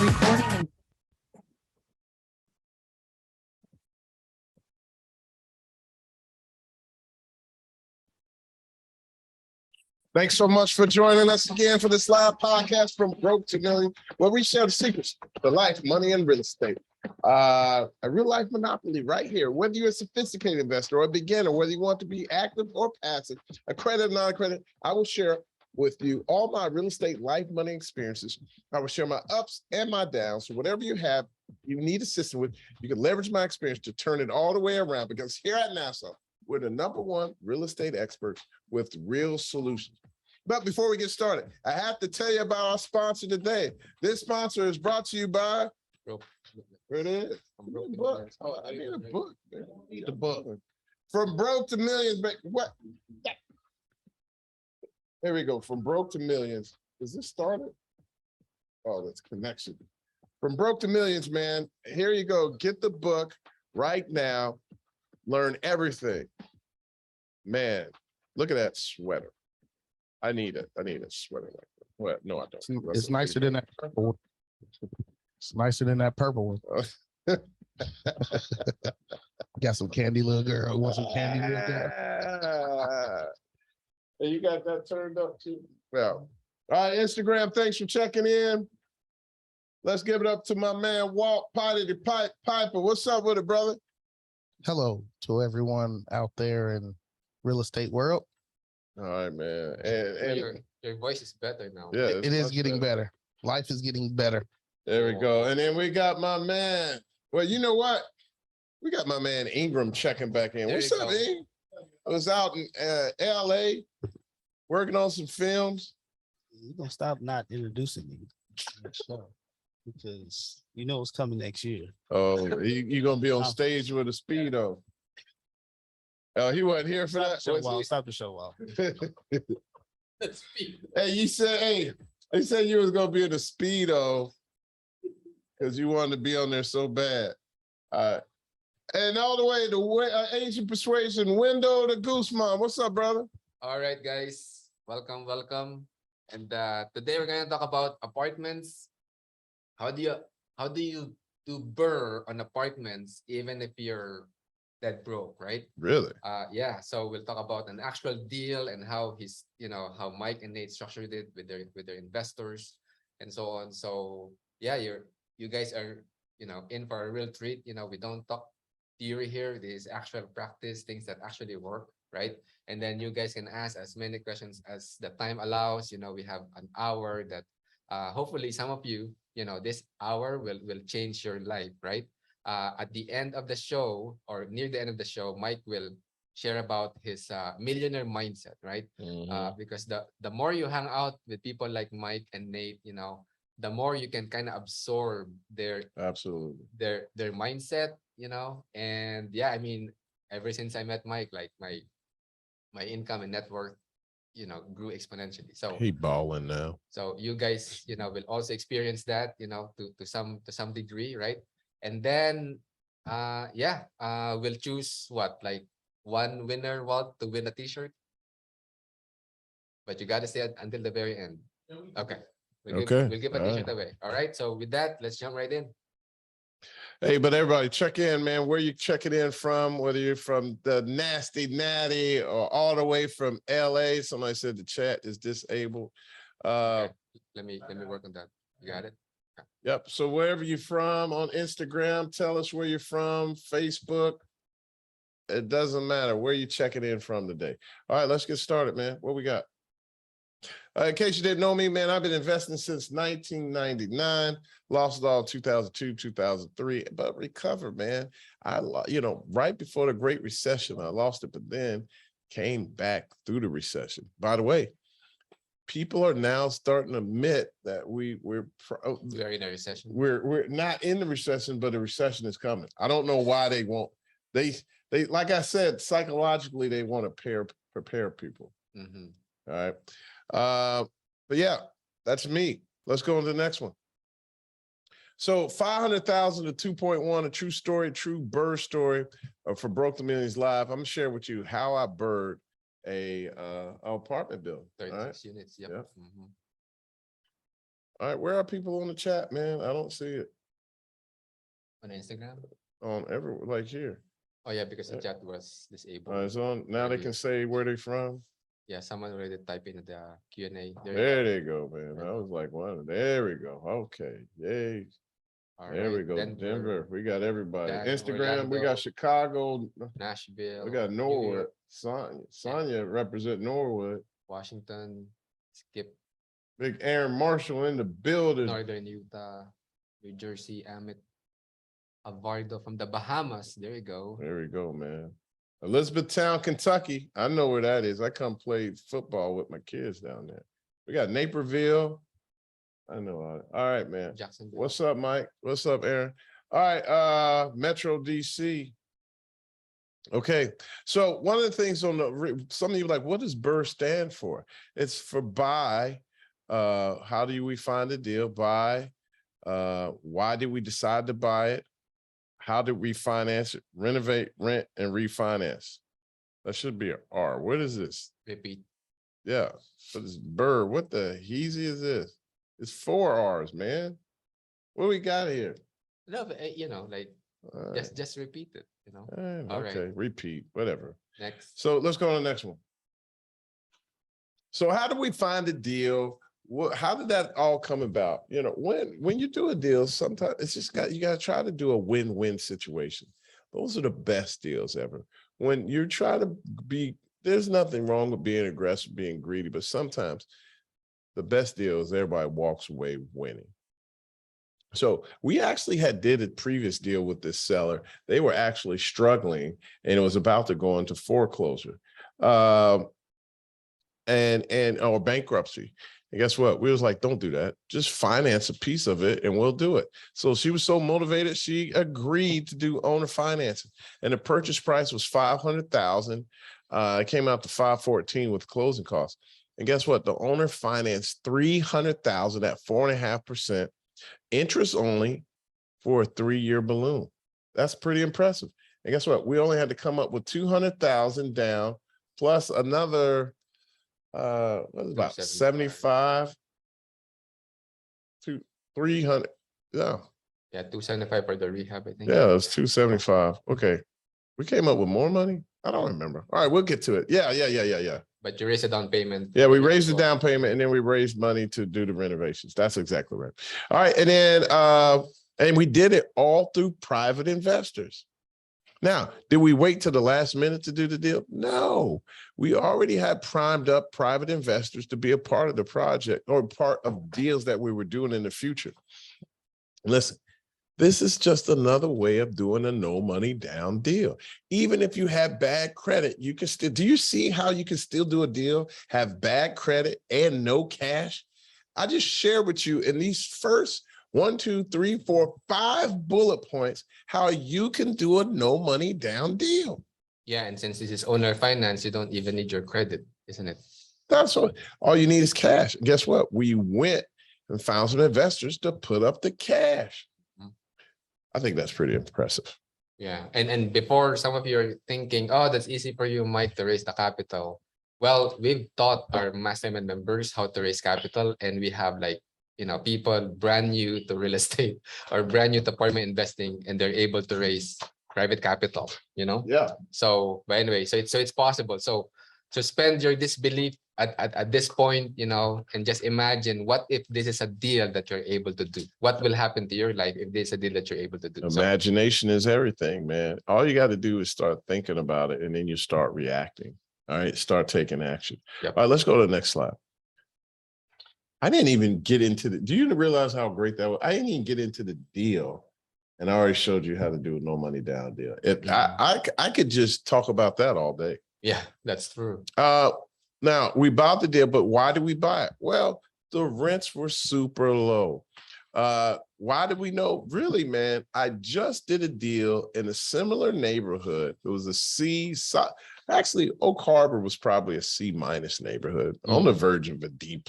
Recording. Thanks so much for joining us again for this live podcast from Broke to Million, where we share the secrets for life, money, and real estate. A real life monopoly right here. Whether you're a sophisticated investor or a beginner, whether you want to be active or passive, accredited, non-accredited, I will share with you all my real estate life, money experiences. I will share my ups and my downs. So whatever you have, you need assistance with, you can leverage my experience to turn it all the way around, because here at NASA, we're the #1 real estate experts with real solutions. But before we get started, I have to tell you about our sponsor today. This sponsor is brought to you by, where it is? Book. Oh, I need a book. I need a book. From Broke to Millions, but what? There we go. From Broke to Millions. Is this started? Oh, that's connection. From Broke to Millions, man. Here you go. Get the book right now. Learn everything. Man, look at that sweater. I need it. I need a sweater like that. Well, no, I don't. It's nicer than that purple one. It's nicer than that purple one. Got some candy, little girl. Want some candy, little girl? And you got that turned up too? Well, all right, Instagram, thanks for checking in. Let's give it up to my man, Walt Potty Piper. What's up with it, brother? Hello to everyone out there in real estate world. All right, man. And your voice is better now. yeah, It is getting better. Life is getting better. There we go. And then we got my man. Well, you know what? We got my man Ingram checking back in. There What's you up, go. Ing? I was out in LA working on some films. You're gonna stop not introducing me to the show, because you know it's coming next year. Oh, you gonna be on stage with a Speedo. Oh, he wasn't here for that. Stop the show off. Hey, you said, they said you was gonna be in a Speedo because you wanted to be on there so bad. And all the way to Ancient Persuasion, Window to Gooseman. What's up, brother? All right, guys. Welcome. And today we're gonna talk about apartments. How do you do BRRRR on apartments even if you're dead broke, right? Really? Yeah. So we'll talk about an actual deal and how how Mike and Nate structured it with their investors and so on. So yeah, you guys are in for a real treat. We don't talk theory here. This is actual practice, things that actually work, right? And then you guys can ask as many questions as the time allows. We have an hour that hopefully some of you, this hour will change your life, right? At the end of the show or near the end of the show, Mike will share about his millionaire mindset, right? Because the more you hang out with people like Mike and Nate, the more you can kind of absorb their mindset, and yeah, I mean, ever since I met Mike, like my income and net worth, grew exponentially. So He balling now. so you guys, will also experience that, to some degree, right? And then we'll choose like one winner, Walt, to win a t-shirt. But you gotta stay until the very end. Okay. We'll give a t-shirt away. All right. So with that, let's jump right in. Hey, but everybody check in, man. Where you checking in from, whether you're from the nasty natty or all the way from LA. Somebody said the chat is disabled. Okay. Let me work on that. You got it? Yep. So wherever you're from on Instagram, tell us where you're from, Facebook. It doesn't matter where you checking in from today. All right, let's get started, man. What we got? In case you didn't know me, man, I've been investing since 1999, lost it all 2002, 2003, but recovered, man. Right before the Great Recession, I lost it, but then came back through the recession. By the way, people are now starting to admit that we're in a recession. We're not in the recession, but the recession is coming. I don't know why they won't. They like I said, psychologically, they want to prepare people. Mm-hmm. All right. But yeah, that's me. Let's go on to the next one. So 500,000 to 2.1, a true story, true BRRRR story for Broke to Millions Live. I'm gonna share with you how I BRRRR'd a apartment building. 36 units. Yep. Yep. Mm-hmm. All right, where are people on the chat, man? I don't see it On Instagram. on like here. Oh yeah, because the Yeah. chat was disabled. It's on now. They can Earlier. say where they from. Yeah, someone already typed in the Q&A. There they go, man. I was like, wow, there we go. Okay, yay. All There we right, go. Denver. We got everybody. Instagram. We Orlando, got Chicago. Nashville. We got New Norwood. York, Sonya represent Norwood. Washington, Skip, Big Aaron Marshall in the building. Northern Utah, New Jersey, Amit, Avardo from the Bahamas. There you go. There we go, man. Elizabethtown, Kentucky. I know where that is. I come play football with my kids down there. We got Naperville. I know. All right, man. Jacksonville. What's up, Mike? What's up, Aaron? All right, Metro DC. Okay, so one of the things on the some of you are like, what does BRRRR stand for? It's for buy. How do we find a deal? Buy. Why did we decide to buy it? How did we finance it? Renovate, rent, and refinance. That should be an R. What is this? Repeat. Yeah, but it's BRRRR. What the heezy is this? It's 4 R's, man. What we got here? No, but, you know, like All right. just repeat it. You know. All right, okay, repeat, whatever. Next. So let's go on to the next one. So how do we find a deal? How did that all come about? You know, when you do a deal, sometimes it's just you got to try to do a win-win situation. Those are the best deals ever. When you try to there's nothing wrong with being aggressive, being greedy, but sometimes the best deal is everybody walks away winning. So we actually did a previous deal with this seller. They were actually struggling and it was about to go into foreclosure or bankruptcy. And guess what? We was like, don't do that. Just finance a piece of it and we'll do it. So she was so motivated, she agreed to do owner financing. And the purchase price was $500,000. It came out to $514 with closing costs. And guess what? The owner financed $300,000 at 4.5%. Interest only for a 3-year balloon. That's pretty impressive. And guess what? We only had to come up with $200,000 down plus another what is about 75 to 300. Yeah. Yeah, 275 for the rehab, I think. Yeah, it was 275. Okay. We came up with more money. I don't remember. All right, we'll get to it. Yeah. But you raised a down payment. Yeah, we raised the down payment and then we raised money to do the renovations. That's exactly right. All right. And then, and we did it all through private investors. Now, did we wait till the last minute to do the deal? No, we already had primed up private investors to be a part of the project or part of deals that we were doing in the future. Listen, this is just another way of doing a no money down deal. Even if you have bad credit, you can still, do you see how you can still do a deal, have bad credit and no cash? I just share with you in these first 1, 2, 3, 4, 5 bullet points, how you can do a no money down deal. Yeah, and since this is owner finance, you don't even need your credit, isn't it? That's all you need is cash. And guess what? We went and found some investors to put up the cash. I think that's pretty impressive. Yeah, and before some of you are thinking, oh, that's easy for you, Mike, to raise the capital. Well, we've taught our Mastermind members how to raise capital, and we have like, you know, people brand new to real estate or brand new to apartment investing, and they're able to raise private capital, you know? Yeah. So, but anyway, so it's possible. So suspend your disbelief at this point, you know, and just imagine what if this is a deal that you're able to do? What will happen to your life if this is a deal that you're able to do? Imagination is everything, man. All you got to do is start thinking about it, and then you start reacting. All right, start taking action. Yep. All right, let's go to the next slide. I didn't even get into the, do you realize how great that was? I didn't even get into the deal, and I already showed you how to do a no money down deal. I could just talk about that all day. Yeah, that's true. Now we bought the deal, but why did we buy it? Well, the rents were super low. Why did we know? Really, man, I just did a deal in a similar neighborhood. It was a C. Actually, Oak Harbor was probably a C- neighborhood on the verge of a D+.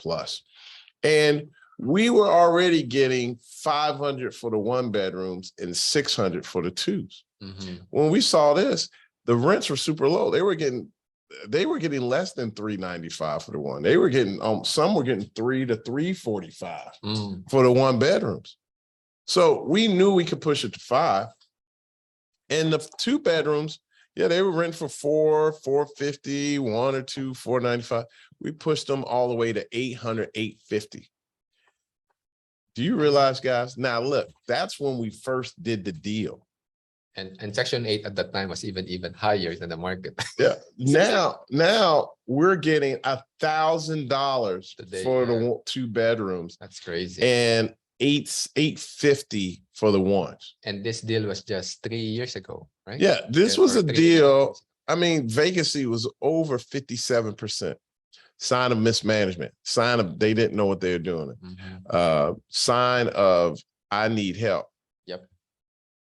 And we were already getting 500 for the 1-bedrooms and 600 for the 2s. When we saw this, the rents were super low. They were getting they were getting less than $395 for the one. They were getting some were getting $3 to $345 for the 1 bedrooms. So we knew we could push it to 5. And the 2 bedrooms, yeah, they were renting for $450, 1 or 2, $495. We pushed them all the way to $800, $850. Do you realize, guys? Now look, that's when we first did the deal. And Section 8 at that time was even higher than the market. Yeah. Now we're getting $1,000 Today, for yeah. the 2 bedrooms That's crazy. and $850 for the ones. And this deal was just 3 years ago, right? Yeah, this Yeah, was or a 3 deal. years. I mean, vacancy was over 57%. Sign of mismanagement. Sign of they didn't know what they were doing. Sign of I need help. Yep.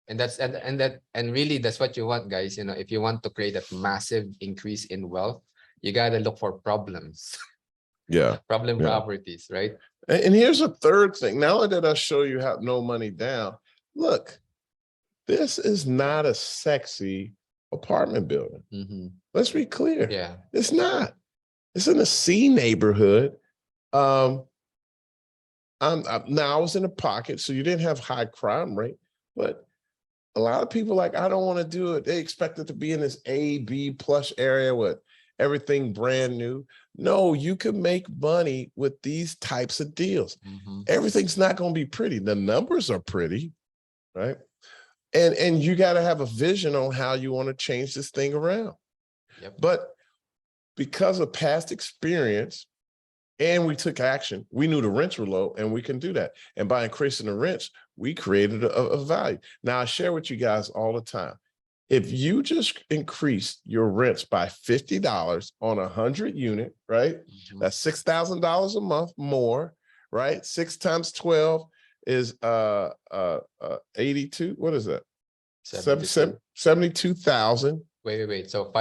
And that's and really that's what you want, guys. You know, if you want to create a massive increase in wealth, you gotta look for problems. Yeah. Problem Yeah. properties, right? And here's a third thing. Now that I show you how no money down, look, this is not a sexy apartment building. Let's be clear. Yeah. It's not. It's in a C neighborhood. Now I was in a pocket, so you didn't have high crime rate, but a lot of people like, I don't want to do it. They expect it to be in this A, B plus area with everything brand new. No, you can make money with these types of deals. Everything's not going to be pretty. The numbers are pretty, right? And you got to have a vision on how you want to change this thing around. Yep. But because of past experience and we took action, we knew the rents were low and we can do that. And by increasing the rents, we created a value. Now I share with you guys all the time. If you just increase your rents by $50 on 100 unit, right? That's $6,000 a month more, right? 6 times 12 is 82. What is that? 72,000. Wait. So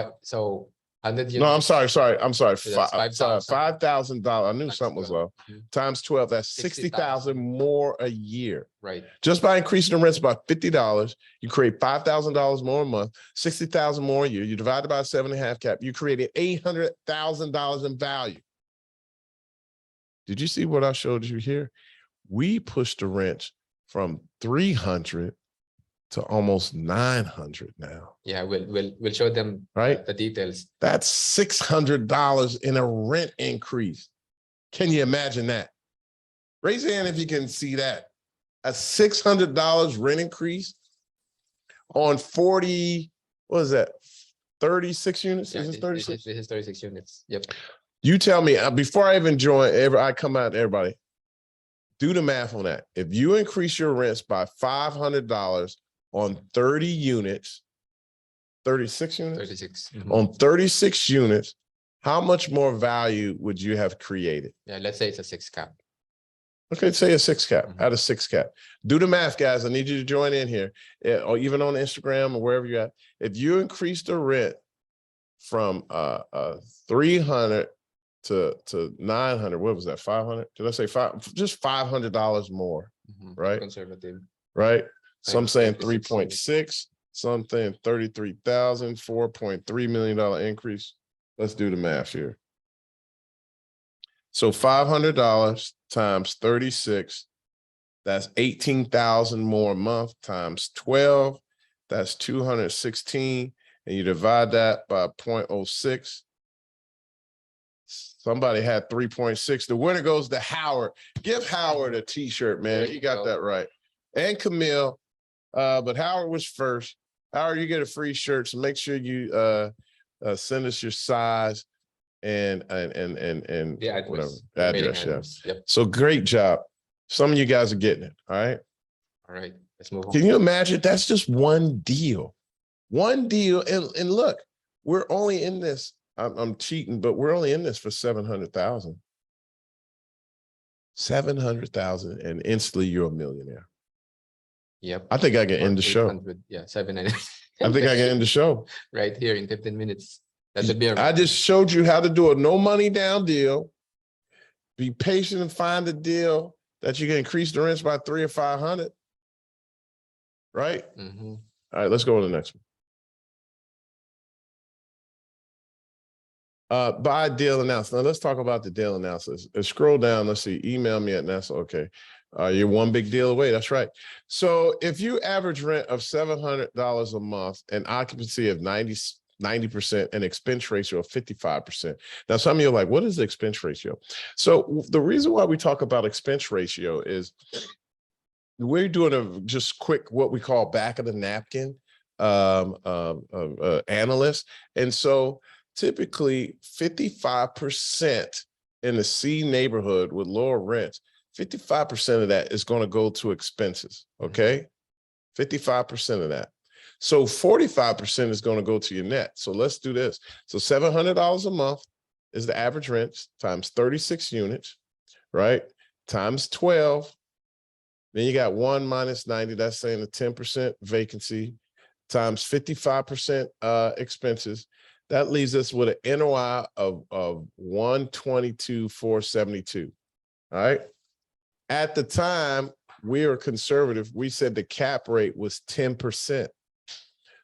100 No, I'm sorry. I'm sorry. So that's $5,000. I knew Times something was 12. low. Times 12, that's 60,000 more a year. Right. Just by increasing the rents by $50, you create $5,000 more a month, 60,000 more a year. You divide it by 7.5 cap. You created $800,000 in value. Did you see what I showed you here? We pushed the rents from 300 to almost 900 now. Yeah, we'll show them right the details. That's $600 in a rent increase. Can you imagine that? Raise your hand if you can see that. A $600 rent increase on 40, what is that? 36 units? Yeah, Is it 36? This is 36 units. Yep. You tell me, before I even join, I come out to everybody, do the math on that. If you increase your rents by $500 on 30 units, 36 units? 36. On 36 units, how much more value would you have created? Yeah, let's say it's a 6 cap. Okay, say a 6 cap, out of 6 cap. Do the math, guys. I need you to join in here, or even on Instagram or wherever you're at. If you increase the rent from 300 to 900, what was that, 500? Did I say just $500 more, right? Conservative. Right? Some saying 36 3.6, some saying 33,000, $4.3 million increase. Let's do the math here. So $500 times 36, that's 18,000 more a month times 12, that's 216, and you divide that by 0.06. Somebody had 3.6. The winner goes to Howard. Give Howard a t-shirt, man. He got that right. And Camille, but Howard was first. Howard, you get a free shirt, so make sure you send us your size and Yeah, whatever address. Yeah. Yep. So great job. Some of you guys are getting it. All right. All right. Let's move on. Can you imagine? That's just one deal. One deal. And look, we're only in this. I'm cheating, but we're only in this for 700,000. 700,000, and instantly you're a millionaire. Yep. I think I can end the show. Yeah, 700. I think I can end the show. Right here in 15 minutes. That should be a I just showed you how to do a no money down deal. Be patient and find a deal that you can increase the rents by 300 or 500. Right? All right, let's go to the next one. Buy deal analysis. Now let's talk about the deal analysis. Scroll down. Let's see. Email me at NASA. Okay. You're one big deal away. That's right. So if you average rent of $700 a month and occupancy of 90% and expense ratio of 55%. Now, some of you are like, what is the expense ratio? So the reason why we talk about expense ratio is we're doing a just quick, what we call back of the napkin analyst. And so typically 55% in the C neighborhood with lower rents, 55% of that is going to go to expenses. Okay. 55% of that. So 45% is going to go to your net. So let's do this. So $700 a month is the average rent times 36 units, right? Times 12. Then you got 1 minus 90. That's saying a 10% vacancy times 55% expenses. That leaves us with an NOI of 122,472. All right. At the time, we were conservative. We said the cap rate was 10%.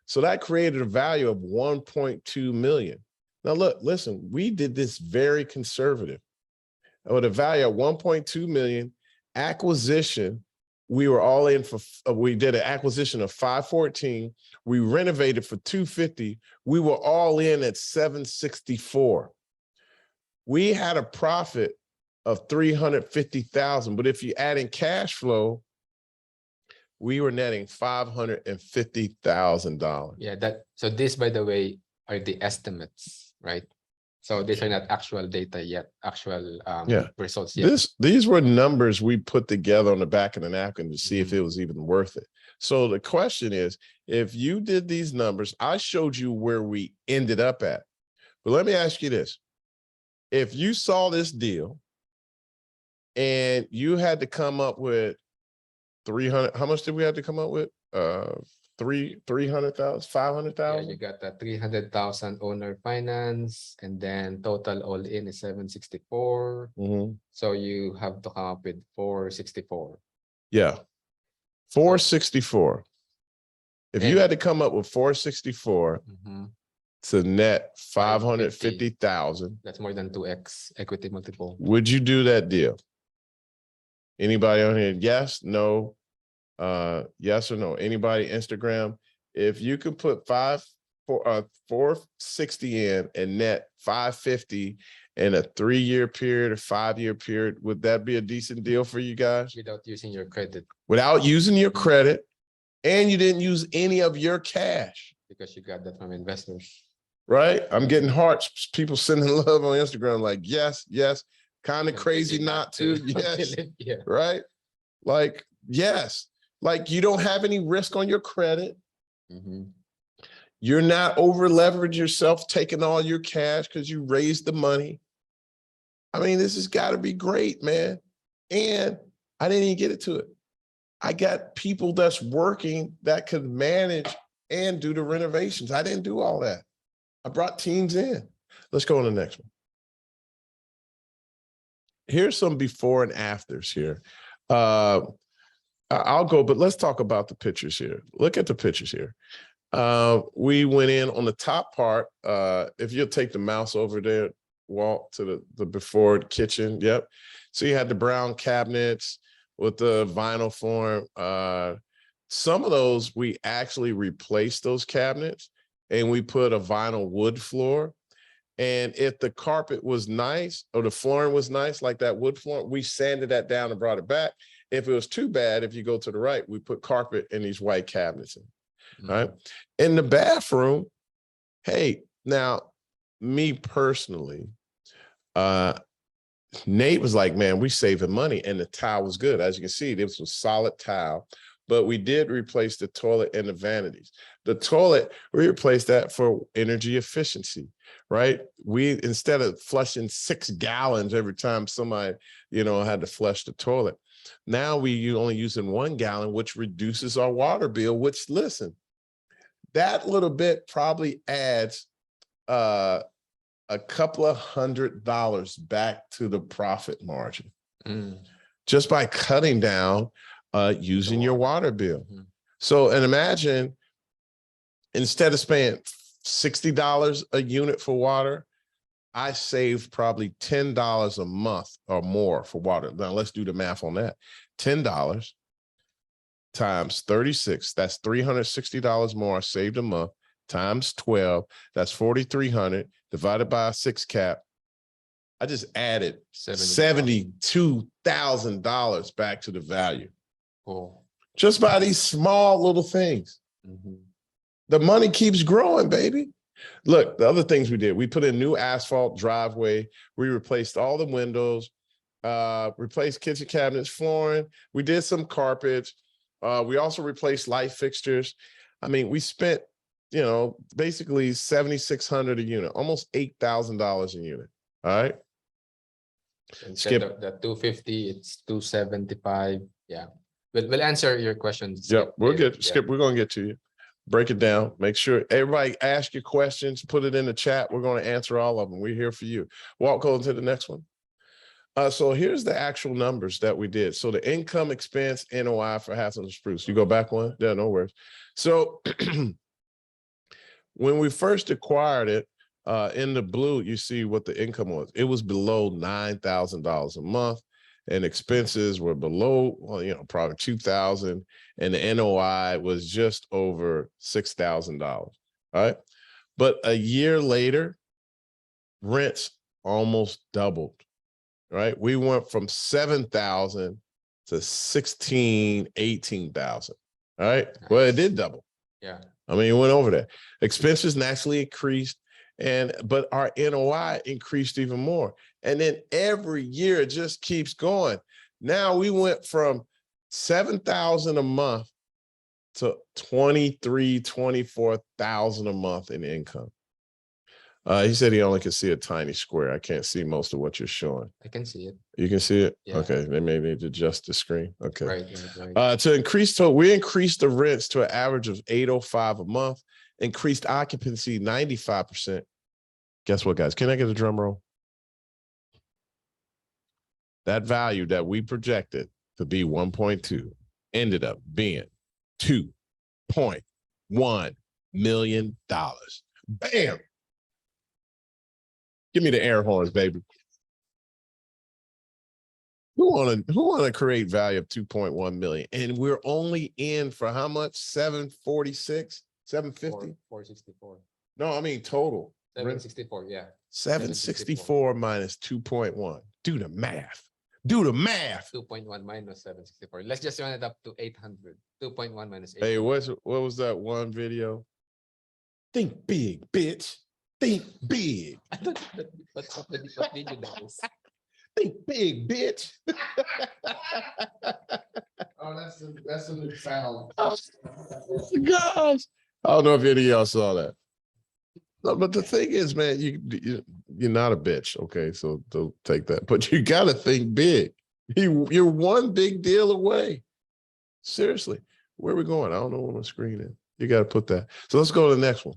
So that created a value of 1.2 million. Now look, listen, we did this very conservative. With a value of 1.2 million, acquisition, we were all in for, we did an acquisition of 514. We renovated for 250. We were all in at 764. We had a profit of 350,000, but if you add in cash flow, we were netting $550,000. Yeah, so this, by the way, are the estimates, right? So these are not actual data yet, actual results yet. These were numbers we put together on the back of the napkin to see if it was even worth it. So the question is, if you did these numbers, I showed you where we ended up at. But let me ask you this. If you saw this deal and you had to come up with 300, how much did we have to come up with? 300,000, 500,000? Yeah, you got that 300,000 owner finance, and then total all in is 764. So you have to come up with 464. Yeah, 464. If you had to come up with 464 to net 550,000, that's more than 2x equity multiple. Would you do that deal? Anybody on here? Yes, no, yes or no? Anybody? Instagram? If you could put 460 in and net 550 in a 3-year period or 5-year period, would that be a decent deal for you guys? Without using your credit. Without using your credit, and you didn't use any of your cash. Because you got that from investors. Right? I'm getting hearts, people sending love on Instagram like, yes, yes. Kind of crazy not to, yes, yeah. Right? Like, yes, like you don't have any risk on your credit. You're not over leverage yourself, taking all your cash because you raised the money. I mean, this has got to be great, man. And I didn't even get it to it. I got people that's working that could manage and do the renovations. I didn't do all that. I brought teams in. Let's go on to the next one. Here's some before and afters here. I'll go, but let's talk about the pictures here. Look at the pictures here. We went in on the top part. If you'll take the mouse over there, Walt, to the before kitchen. Yep. So you had the brown cabinets with the vinyl form. Some of those, we actually replaced those cabinets and we put a vinyl wood floor. And if the carpet was nice or the flooring was nice, like that wood floor, we sanded that down and brought it back. If it was too bad, if you go to the right, we put carpet in these white cabinets in, right? In the bathroom, hey, now, me personally, Nate was like, man, we saving money, and the tile was good. As you can see, this was solid tile, but we did replace the toilet and the vanities. The toilet, we replaced that for energy efficiency, right? We, instead of flushing 6 gallons every time somebody, had to flush the toilet, now we only using 1 gallon, which reduces our water bill, which, listen, that little bit probably adds a couple of $100 back to the profit margin just by cutting down using your water bill. So, and imagine, instead of spending $60 a unit for water, I saved probably $10 a month or more for water. Now let's do the math on that. $10 times 36, that's $360 more I saved a month, times 12, that's 4,300 divided by a 6 cap. I just added $72,000 back to the value. Cool. Just by these small little things. The money keeps growing, baby. Look, the other things we did, we put in new asphalt driveway. We replaced all the windows, replaced kitchen cabinets, flooring. We did some carpets. We also replaced light fixtures. I mean, we spent, you know, basically $7,600 a unit, almost $8,000 a unit. All right. Instead of the 250, it's 275. Yeah. We'll answer your questions. Yep, we're good. Skip, we're going to get to you. Break it down. Make sure everybody ask your questions, put it in the chat. We're going to answer all of them. We're here for you. Walk on to the next one. So here's the actual numbers that we did. So the income, expense, NOI for Hassel and Spruce. You go back one? Yeah, no worries. So when we first acquired it, in the blue, you see what the income was. It was below $9,000 a month, and expenses were below, well, you know, probably $2,000, and the NOI was just over $6,000. All right. But a year later, rents almost doubled. Right. We went from 7,000 to 16, 18,000. All right. Nice. Well, it did double. Yeah. I mean, it went over that. Expenses naturally increased, but our NOI increased even more. And then every year it just keeps going. Now we went from 7,000 a month to 23, 24,000 a month in income. He said he only can see a tiny square. I can't see most of what you're showing. I can see it. You can see it? Yeah. Okay, they may need to adjust the screen. Okay. Right. To increase, we increased the rents to an average of $805 a month, increased occupancy 95%. Guess what, guys? Can I get a drum roll? That value that we projected to be 1.2 ended up being $2.1 million. Bam! Give me the air horns, baby. Who wanna create value of 2.1 million? And we're only in for how much? 746, 750? 464. No, I mean total. 764, yeah. 764 minus 2.1. Do the math. Do the math. 2.1 minus 764. Let's just run it up to 800. 2.1 minus 800. Hey, what was that one video? Think big, bitch. Think big. I thought what video that is. Think big, bitch. Oh, that's a new sound. Oh, gosh. I don't know if any of y'all saw that. No, but the thing is, man, you're not a bitch, okay? So don't take that. But you got to think big. You're one big deal away. Seriously, where are we going? I don't know what my screen is. You got to put that. So let's go to the next one.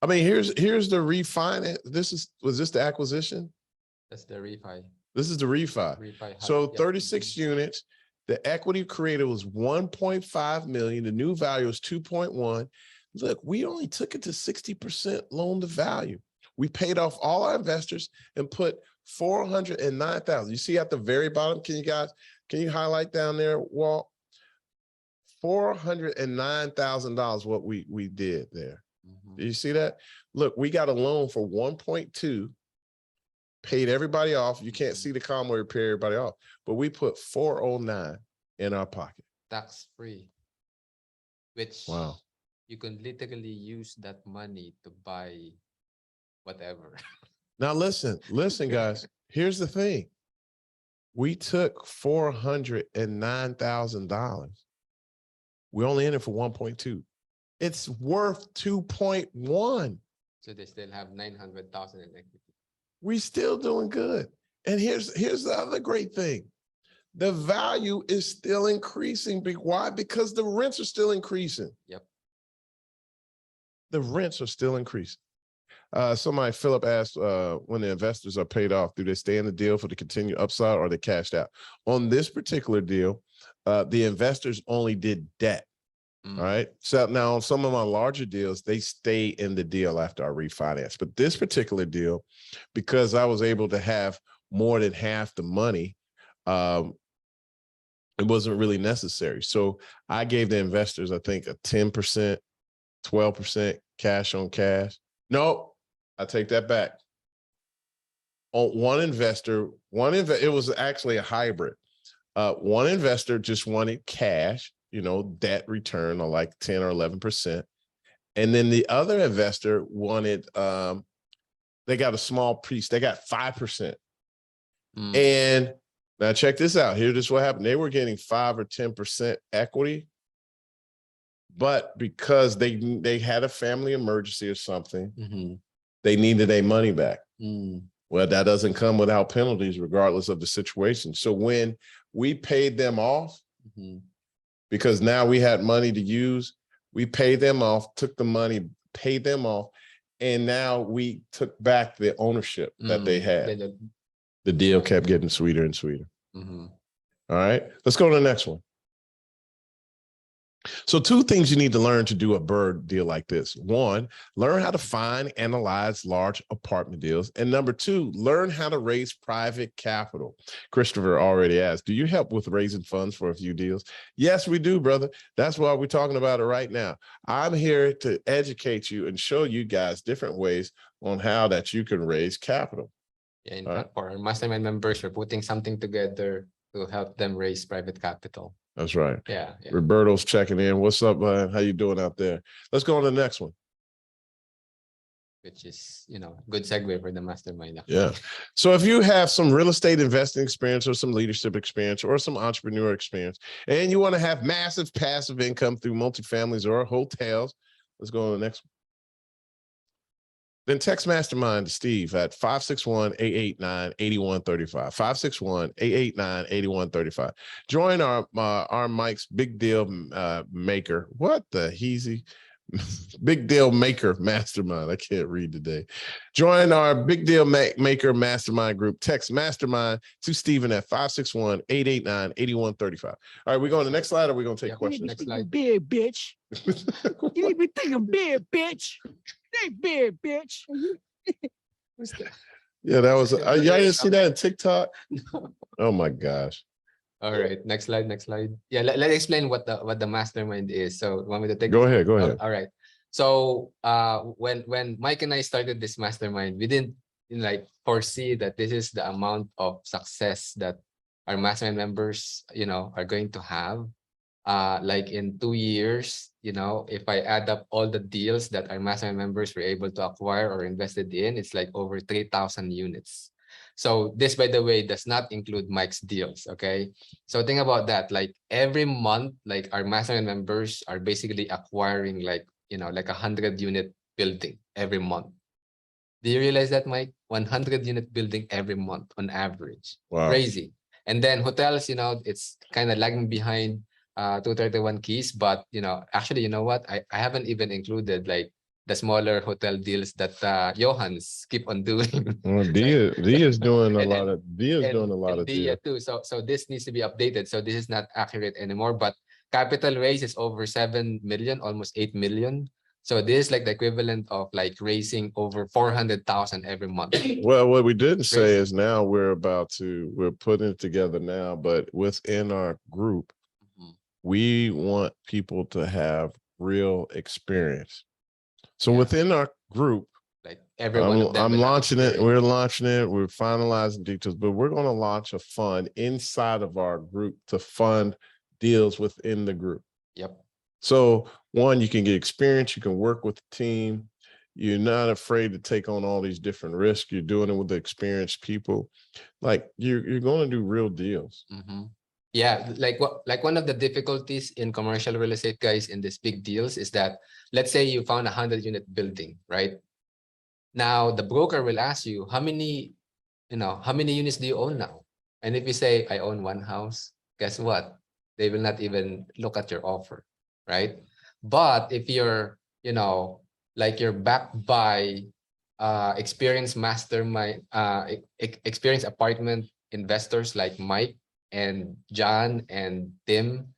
I mean, here's the refinance. Was this the acquisition? That's the refi. This is the refi. So 36 units. The equity created was 1.5 million. The new value is 2.1. Look, we only took it to 60% loan to value. We paid off all our investors and put 409,000. You see at the very bottom, can you highlight down there, Walt? $409,000 what we did there. Do you see that? Look, we got a loan for 1.2, paid everybody off. You can't see the column where we pay everybody off, but we put 409 in our pocket. Tax free, which wow. You can literally use that money to buy whatever. Now listen, guys, here's the thing. We took $409,000. We only in it for 1.2. It's worth 2.1. So they still have 900,000 in equity. We still doing good. And here's the other great thing. The value is still increasing. Why? Because the rents are still increasing. Yep. The rents are still increasing. Philip asked, when the investors are paid off, do they stay in the deal for the continued upside or they cashed out? On this particular deal, the investors only did debt. All right. So now on some of my larger deals, they stay in the deal after I refinance. But this particular deal, because I was able to have more than half the money, it wasn't really necessary. So I gave the investors, I think, a 10%, 12% cash on cash. No, I take that back. On one investor, it was actually a hybrid. One investor just wanted cash, debt return on like 10 or 11%. And then the other investor wanted, they got a small piece, they got 5%. And now check this out. Here, this is what happened. They were getting 5 or 10% equity, but because they had a family emergency or something, they needed their money back. Well, that doesn't come without penalties, regardless of the situation. So when we paid them off, because now we had money to use, we paid them off, took the money, paid them off, and now we took back the ownership that they had. The deal kept getting sweeter and sweeter. All right, let's go to the next one. So 2 things you need to learn to do a BRRRR deal like this. 1, learn how to find, analyze large apartment deals. And number 2, learn how to raise private capital. Christopher already asked, do you help with raising funds for a few deals? Yes, we do, brother. That's why we're talking about it right now. I'm here to educate you and show you guys different ways on how that you can raise capital. Yeah, in fact, for our mastermind members, we're putting something together to help them raise private capital. That's right. Yeah. Roberto's checking in. What's up, man? How you doing out there? Let's go on to the next one. Which is, good segue for the mastermind. Yeah. So if you have some real estate investing experience or some leadership experience or some entrepreneur experience, and you want to have massive passive income through multifamilies or hotels, let's go on to the next one. Then text Mastermind to Steve at 561-889-8135. 561-889-8135. Join our Mike's Big Deal Maker. What the heezy? Big Deal Maker Mastermind. I can't read today. Join our Big Deal Maker Mastermind group. Text Mastermind to Steven at 561-889-8135. All right, we go on the next slide, or we're going to take questions? Next slide. Big bitch. You need to be thinking big bitch. Big bitch. Yeah, that was, y'all didn't see that in TikTok? No. Oh my gosh. All right, next slide. Yeah, let's explain what the mastermind is. So want me to take Go ahead. All right. So when Mike and I started this mastermind, we didn't foresee that this is the amount of success that our mastermind members, are going to have. Like in 2 years, if I add up all the deals that our mastermind members were able to acquire or invested in, it's like over 3,000 units. So this, by the way, does not include Mike's deals. Okay. So think about that. Like every month, like our mastermind members are basically acquiring like 100-unit building every month. Do you realize that, Mike? 100-unit building every month on average. Wow. Crazy. And then hotels, it's kind of lagging behind 231 keys, but actually, you know what, I haven't even included like the smaller hotel deals that Johans keep on doing. Well, Dia is doing a lot of Dia too. So this needs to be updated. So this is not accurate anymore, but capital raise is over 7 million, almost 8 million. So this is like the equivalent of like raising over 400,000 every month. Well, what we didn't say is now we're putting it together now, but within our group, we want people to have real experience. So within our group, like everyone, I'm launching it. We're launching it. We're finalizing details, but we're going to launch a fund inside of our group to fund deals within the group. Yep. So 1, you can get experience. You can work with the team. You're not afraid to take on all these different risks. You're doing it with the experienced people. Like you're going to do real deals. Yeah, like one of the difficulties in commercial real estate, guys, in these big deals is that, let's say you found a 100-unit building, right? Now the broker will ask you, how many units do you own now? And if you say, I own 1 house, guess what? They will not even look at your offer, right? But if you're, you're backed by experienced mastermind, experienced apartment investors like Mike and John and Tim,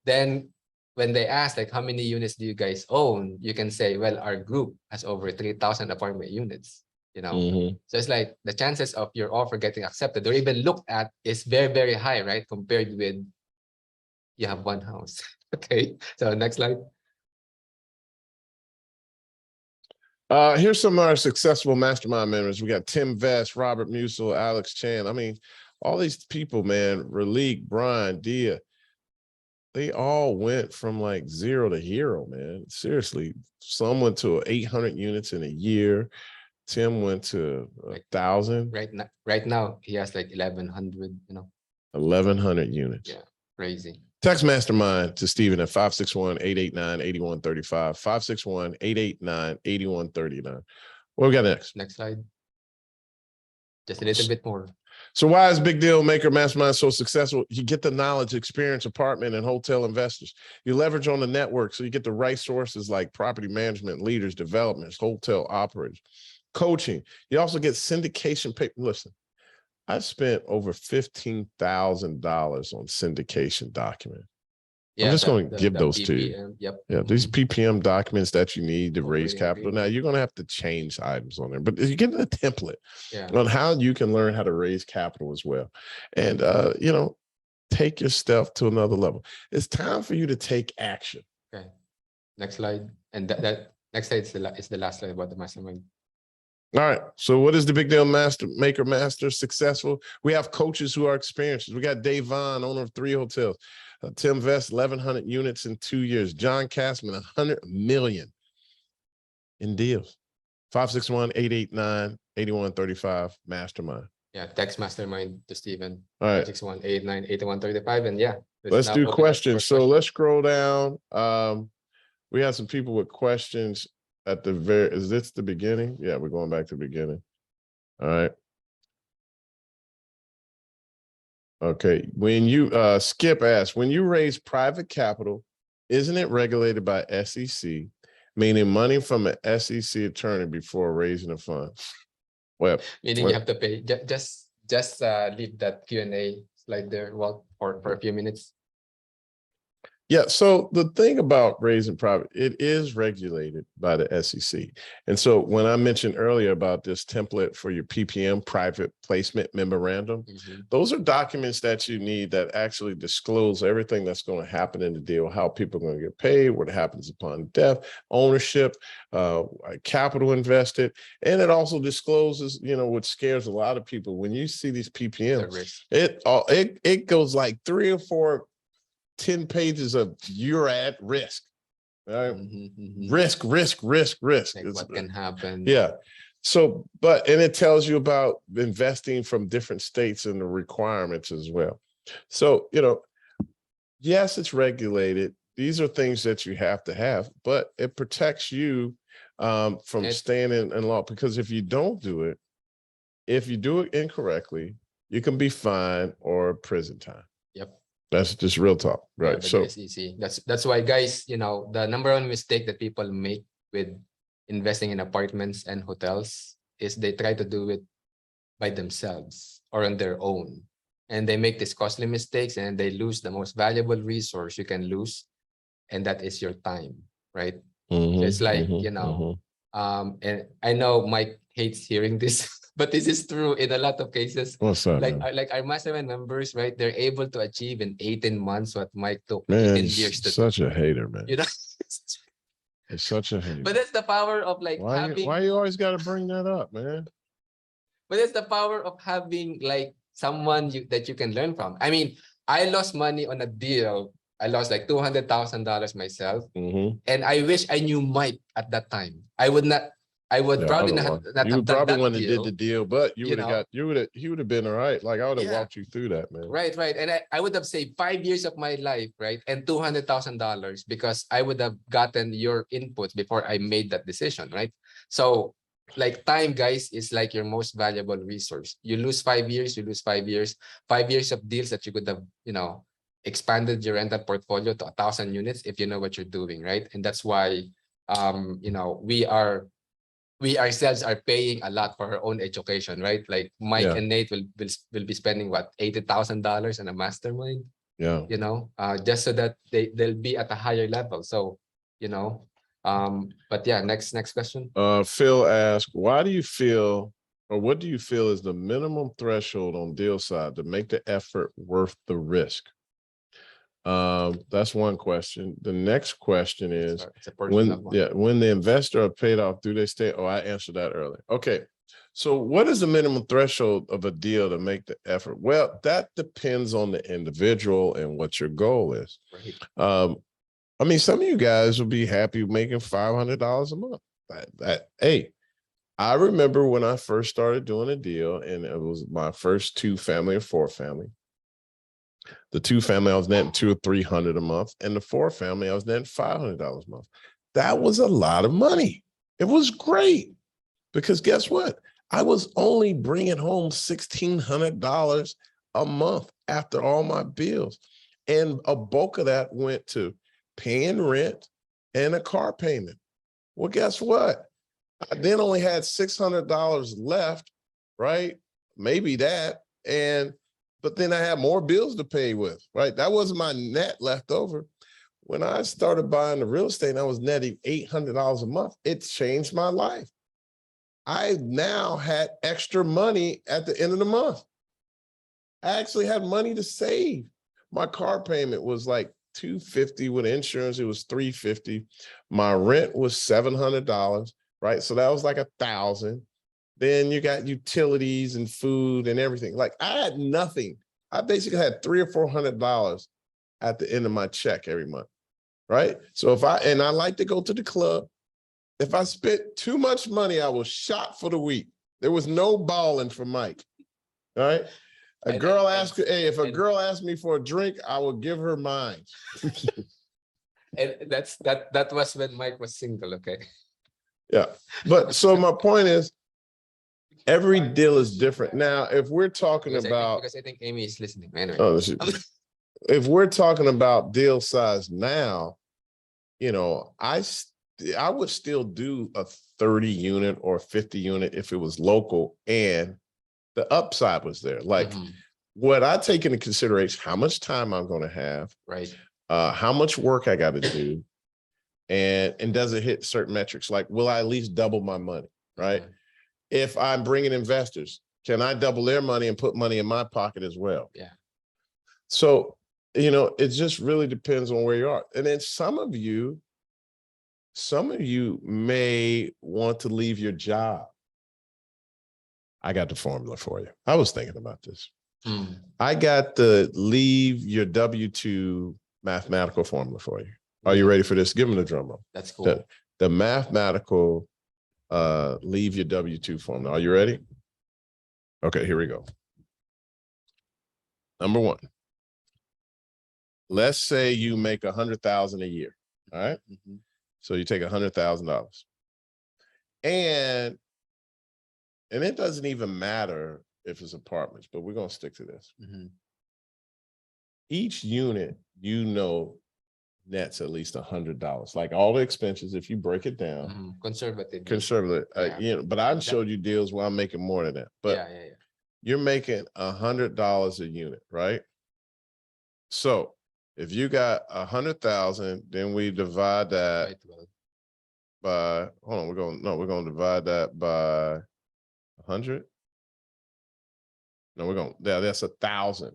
then when they ask like how many units do you guys own, you can say, well, our group has over 3,000 apartment units, you know. Mhm. So it's like the chances of your offer getting accepted or even looked at is very, very high, right? Compared with you have one house. Okay. So next slide. Here's some of our successful mastermind members. We got Tim Vest, Robert Musil, Alex Chan. I mean, all these people, man, Raleek, Brian, Dia, they all went from like 0 to hero, man. Seriously, some went to 800 units in a year. Tim went to 1,000. Right now he has like 1,100, you know. 1,100 units. Yeah, crazy. Text Mastermind to Stephen at 561-889-8135, 561-889-8139. What we got next? Next slide. Just a little bit more. So why is Big Deal Maker Mastermind so successful? You get the knowledge, experience, apartment, and hotel investors. You leverage on the network, so you get the right sources like property management, leaders, developments, hotel operators, coaching. You also get syndication paper. Listen, I spent over $15,000 on syndication documents. Yeah, I'm just going to give those to you. PPM, yep. Yeah, these PPM documents that you need to Oh, raise yeah, capital. Now, you're going to have to change items on there, but you get a template Yeah. on how you can learn how to raise capital as well. And, you know, take your stuff to another level. It's time for you to take action. Okay. Next slide. And that next slide is the last slide about the mastermind. All right. So what is the Big Deal Master successful? We have coaches who are experienced. We got Dave Vaughn, owner of 3 hotels. Tim Vest, 1,100 units in 2 years. John Castman, 100 million in deals. 561-889-8135 Mastermind. Yeah, text Mastermind to Stephen. All right. 561-889-8135. And yeah. Let's now do open up questions. for So questions. let's scroll down. We have some people with questions at the very, is this the beginning? Yeah, we're going back to the beginning. All right. Okay. When you, Skip asked, when you raise private capital, isn't it regulated by SEC, meaning money from an SEC attorney before raising a fund? Well, Meaning you have to pay. Just leave that Q&A slide there, Walt, for a few minutes. yeah. So the thing about raising private, it is regulated by the SEC. And so when I mentioned earlier about this template for your PPM, private placement memorandum, those are documents that you need that actually disclose everything that's going to happen in the deal, how people are going to get paid, what happens upon death, ownership, capital invested. And it also discloses, you know, what scares a lot of people. When you see these PPMs, it goes like 3 or 4 10 pages of you're at risk. Right? Risk. Like what can happen. Yeah. So, and it tells you about investing from different states and the requirements as well. So, you know, yes, it's regulated. These are things that you have to have, but it protects you from staying in law, because if you don't do it, if you do it incorrectly, you can be fined or prison time. Yep. That's just real talk, right? Yeah, so it's easy. That's why, guys, you know, the number one mistake that people make with investing in apartments and hotels is they try to do it by themselves or on their own, and they make these costly mistakes and they lose the most valuable resource you can lose, and that is your time, right? So it's like, you know, and I know Mike hates hearing this, but this is true in a lot of cases. What's up, like our mastermind members, right? They're able to achieve in 18 months what Mike took man, 18 years to such do. a hater, man. You know, It's such a hater. but that's the power of like having. Why you always got to bring that up, man? But it's the power of having like someone that you can learn from. I mean, I lost money on a deal. I lost like $200,000 myself, and I wish I knew Mike at that time. I would probably not You have done probably that wouldn't have deal. did the deal, but You he would have been all right. Like I would have Yeah. walked you through that, man. Right. And I would have saved 5 years of my life, right? And $200,000 because I would have gotten your input before I made that decision, right? So like time, guys, is like your most valuable resource. You lose 5 years, you lose 5 years, 5 years of deals that you could have, you know, expanded your rental portfolio to 1,000 units if you know what you're doing, right? And that's why, you know, we ourselves are paying a lot for our own education, right? Like Mike and Nate will be spending what, $80,000 on a mastermind. Yeah. you know, just so that they'll be at a higher level. So, you know, but yeah, next question. Phil asked, why do you feel, or what do you feel is the minimum threshold on deal side to make the effort worth the risk? That's one question. The next question is, It's a personal when one. when the investor are paid off, do they stay? Oh, I answered that earlier. Okay. So what is the minimum threshold of a deal to make the effort? Well, that depends on the individual and what your goal is. Right. I mean, some of you guys will be happy making $500 a month. Hey, I remember when I first started doing a deal, and it was my first 2-family or 4-family. The 2-family, I was netting $200 or $300 a month, and the 4-family, I was netting $500 a month. That was a lot of money. It was great because guess what? I was only bringing home $1,600 a month after all my bills, and a bulk of that went to paying rent and a car payment. Well, guess what? I then only had $600 left, right? Maybe that, but then I had more bills to pay with, right? That wasn't my net left over. When I started buying the real estate and I was netting $800 a month, it changed my life. I now had extra money at the end of the month. I actually had money to save. My car payment was like $250 with insurance. It was $350. My rent was $700, right? So that was like $1,000. Then you got utilities and food and everything. Like I had nothing. I basically had $300 or $400 at the end of my check every month, right? So I like to go to the club. If I spent too much money, I was shot for the week. There was no balling for Mike, all right? If a girl asked me for a drink, I would give her mine. And that was when Mike was single, okay? Yeah, but so my point is, every deal is different. Now, if we're talking Because I think Amy is listening. Anyway. If we're talking about deal size now, you know, I would still do a 30 unit or 50 unit if it was local and the upside was there. Like what I take into consideration, how much time I'm going to have, right? How much work I got to do, and does it hit certain metrics? Like, will I at least double my money, right? If I'm bringing investors, can I double their money and put money in my pocket as well? Yeah. So, you know, it just really depends on where you are. And then some of you may want to leave your job. I got the formula for you. I was thinking about this. I got the leave your W-2 mathematical formula for you. Are you ready for this? Give them the drum roll. That's cool. The mathematical leave your W-2 formula. Are you ready? Okay, here we go. Number one, let's say you make $100,000 a year. All right. So you take $100,000, and it doesn't even matter if it's apartments, but we're going to stick to this. Each unit, you know, nets at least $100. Like all the expenses, if you break it down, conservative. Yeah. You know, but I've showed you deals where I'm making more than that. But you're making $100 a unit, right? So if you got 100,000, then we divide that by, we're going to divide that by 100. No, that's 1,000.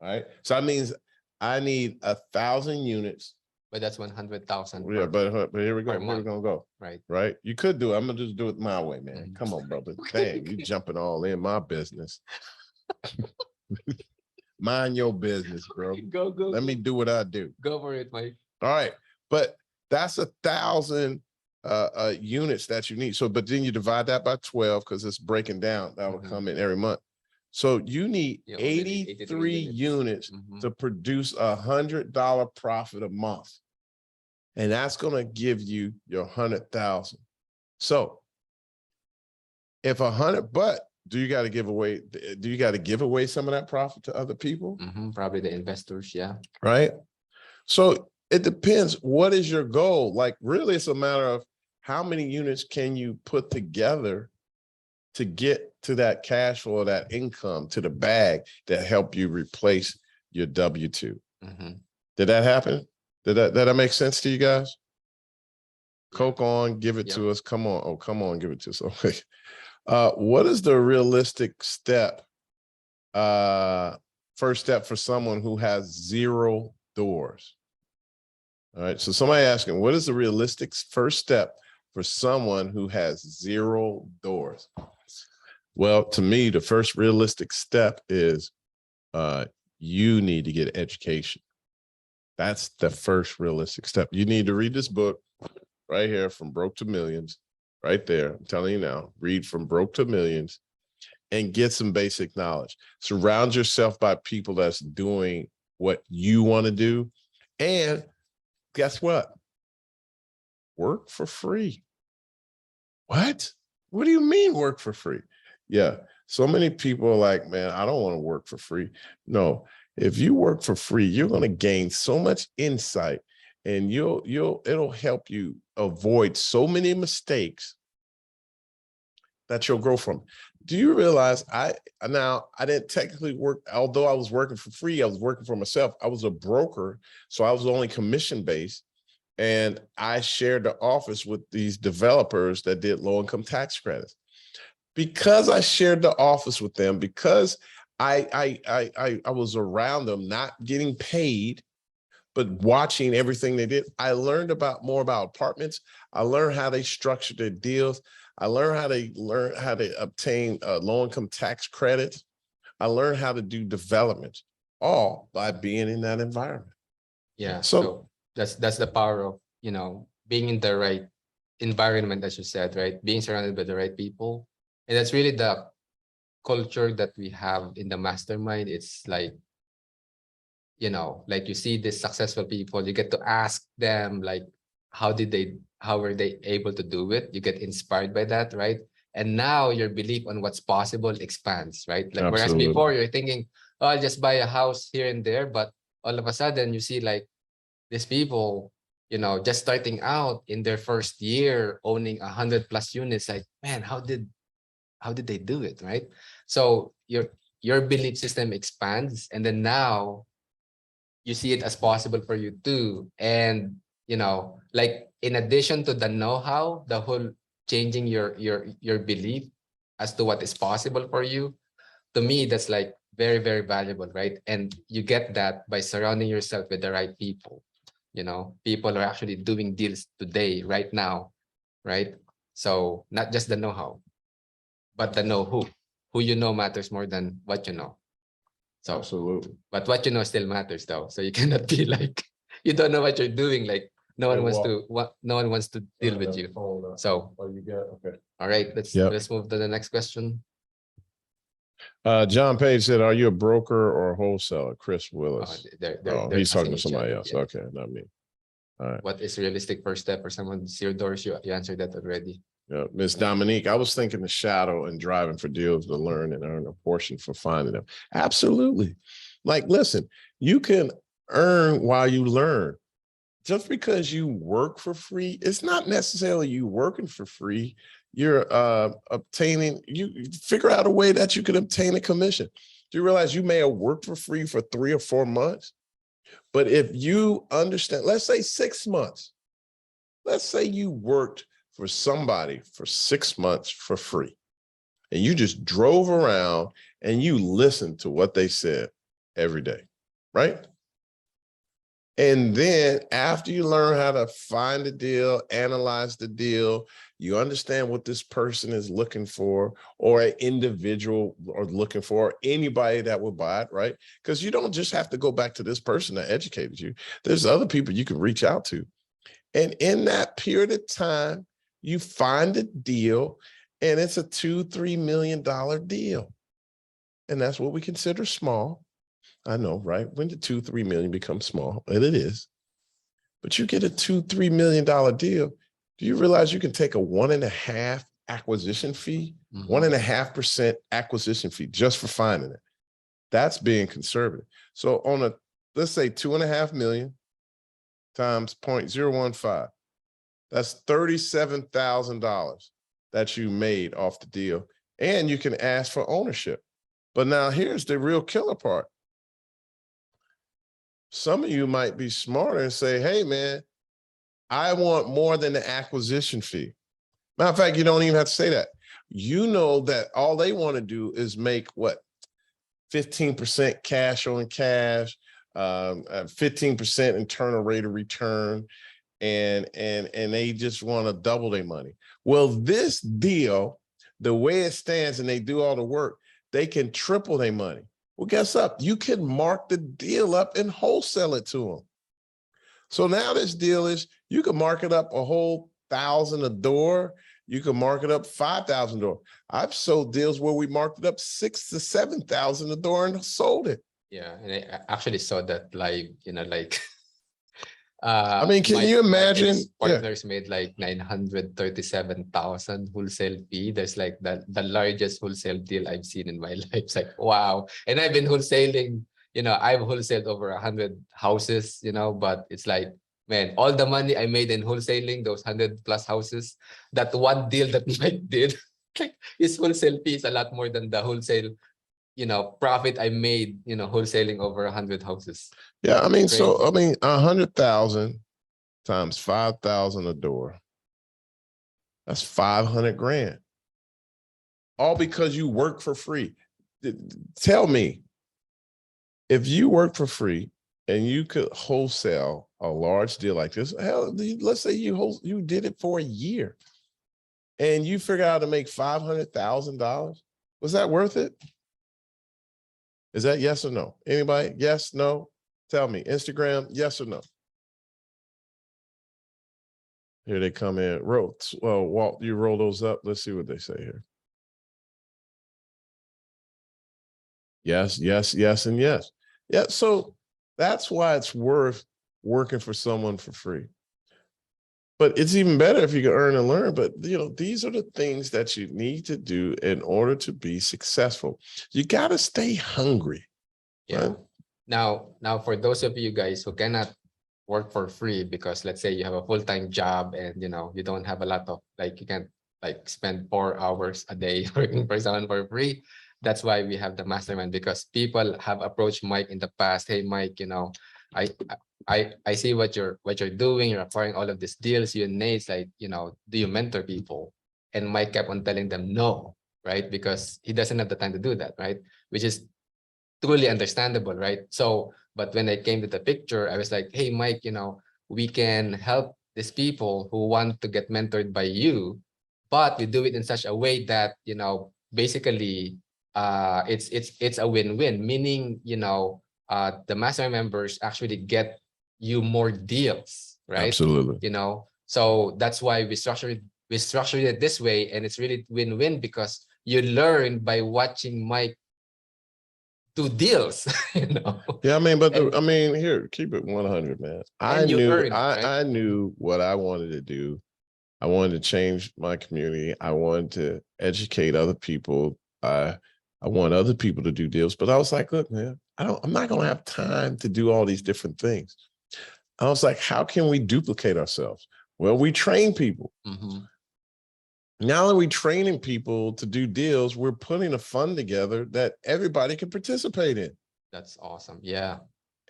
Right. So that means I need 1,000 units. But that's 100,000. Yeah, but here we go. Here we're gonna go. Right. Right. You could do it. I'm gonna just do it my way, man. Come on, brother. Dang, you jumping all in my business. Mind your business, bro. Go. Let me do what I do. Go for it, Mike. All right. But that's 1,000 units that you need. So, but then you divide that by 12 because it's breaking down. That will come in every month. So you need 83 units to produce $100 profit a month. And that's going to give you your 100,000. So if 100, but do you got to give away some of that profit to other people? Probably the investors. Yeah. Right. So it depends. What is your goal? Like really, it's a matter of how many units can you put together to get to that cash flow, that income, to the bag that help you replace your W-2. Mhm. Did that happen? Did that make sense to you guys? Coke on, give it Yep. to us. Come on. Oh, come on, give it to us. Okay. What is the realistic step? First step for someone who has 0 doors. All right. So somebody asking, what is the realistic first step for someone who has 0 doors? Well, to me, the first realistic step is you need to get education. That's the first realistic step. You need to read this book right here, From Broke to Millions, right there. I'm telling you now, read From Broke to Millions and get some basic knowledge. Surround yourself by people that's doing what you want to do. And guess what? Work for free. What? What do you mean work for free? Yeah. So many people are like, man, I don't want to work for free. No, if you work for free, you're going to gain so much insight and it'll help you avoid so many mistakes that you'll grow from. Do you realize I didn't technically work, although I was working for free, I was working for myself. I was a broker, so I was only commission based. And I shared the office with these developers that did low income tax credits. Because I shared the office with them, because I was around them, not getting paid, but watching everything they did, I learned more about apartments. I learned how they structured their deals. I learned how to obtain low income tax credits. I learned how to do development, all by being in that environment. Yeah. So That's the power of, being in the right environment, as you said, right? Being surrounded by the right people. And that's really the culture that we have in the mastermind. It's like, like you see these successful people, you get to ask them like, how were they able to do it? You get inspired by that, right? And now your belief on what's possible expands, right? Like, whereas absolutely. before you're thinking, oh, I'll just buy a house here and there, but all of a sudden you see like these people, just starting out in their first year owning 100+ units, like, man, how did they do it, right? So your belief system expands, and then now you see it as possible for you too. And like, in addition to the know-how, the whole changing your belief as to what is possible for you, to me, that's like very, very valuable, right? And you get that by surrounding yourself with the right people. People are actually doing deals today, right now, right? So not just the know-how, but the know-who. Who you know matters more than what you know. So, Absolutely. but what you know still matters, though. So you cannot be like, you don't know what you're doing. Like, no one wants to deal with you. So, okay. all right, let's move to the next question. John Page said, are you a broker or a wholesaler? Chris Willis. They're He's talking asking to each somebody other, else. yeah. Okay, not me. All right. What is realistic first step for someone with 0 doors? You answered that already. Yeah, Miss Dominique, I was thinking the shadow and driving for deals to learn and earn a portion for finding them. Absolutely. Like, listen, you can earn while you learn. Just because you work for free, it's not necessarily you working for free. You're you figure out a way that you can obtain a commission. Do you realize you may have worked for free for 3 or 4 months? But if you understand, let's say 6 months, let's say you worked for somebody for 6 months for free, and you just drove around and you listened to what they said every day, right? And then after you learn how to find the deal, analyze the deal, you understand what this person is looking for, or an individual or looking for, anybody that will buy it, right? Because you don't just have to go back to this person that educated you. There's other people you can reach out to. And in that period of time, you find a deal, and it's a $2-3 million deal. And that's what we consider small. I know, right? When did 2-3 million become small? And it is. But you get a $2-3 million deal. Do you realize you can take a 1.5% acquisition fee, 1.5% acquisition fee just for finding it? That's being conservative. So on let's say 2.5 million times 0.015, that's $37,000 that you made off the deal. And you can ask for ownership. But now here's the real killer part. some of you might be smarter and say, hey, man, I want more than the acquisition fee. Matter of fact, you don't even have to say that. You know that all they want to do is make what? 15% cash on cash, 15% internal rate of return, and they just want to double their money. Well, this deal, the way it stands, and they do all the work, they can triple their money. Well, guess what? You can mark the deal up and wholesale it to them. So now this deal is, you can mark it up a whole $1,000 a door. You can mark it up $5,000 a door. I've sold deals where we marked it up $6,000 to $7,000 a door and sold it. Yeah, and I actually saw that live, like I mean, can you imagine? Partners made like 937,000 wholesale fee. There's like the largest wholesale deal I've seen in my life. It's like, wow. And I've been wholesaling, I've wholesaled over 100 houses, but it's like, man, all the money I made in wholesaling, those 100+ houses, that one deal that Mike did, his wholesale fee is a lot more than the wholesale, profit I made, wholesaling over 100 houses. Yeah, I mean, Crazy. so, I mean, 100,000 times 5,000 a door. That's 500 grand. All because you work for free. Tell me, if you work for free and you could wholesale a large deal like this, hell, let's say you did it for a year and you figure out how to make $500,000. Was that worth it? Is that yes or no? Anybody? Yes, no? Tell me. Instagram, yes or no? Here they come in. Well, Walt, you roll those up. Let's see what they say here. Yes, yes, yes, and yes. Yeah, so that's why it's worth working for someone for free. But it's even better if you can earn and learn. But, these are the things that you need to do in order to be successful. You got to stay hungry. Yeah. Right? Now, for those of you guys who cannot work for free, because let's say you have a full-time job and, you don't have a lot of, you can't spend 4 hours a day working for someone for free. That's why we have the mastermind, because people have approached Mike in the past. Hey, Mike, I see what you're doing. You're acquiring all of these deals. You and Nate's do you mentor people? And Mike kept on telling them no, right? Because he doesn't have the time to do that, right? Which is truly understandable, right? So, but when I came to the picture, I was like, hey, Mike, we can help these people who want to get mentored by you, but we do it in such a way that, basically, it's a win-win, meaning, the mastermind members actually get you more deals, right? Absolutely. So that's why we structured it this way, and it's really win-win because you learn by watching Mike do deals. Yeah, I mean, but here, keep it 100, man. I knew what I wanted to do. I wanted to change my community. I wanted to educate other people. I want other people to do deals, but I was like, look, man, I'm not going to have time to do all these different things. I was like, how can we duplicate ourselves? Well, we train people. Mm-hmm. Now that we're training people to do deals, we're putting a fund together that everybody can participate in. That's awesome. Yeah.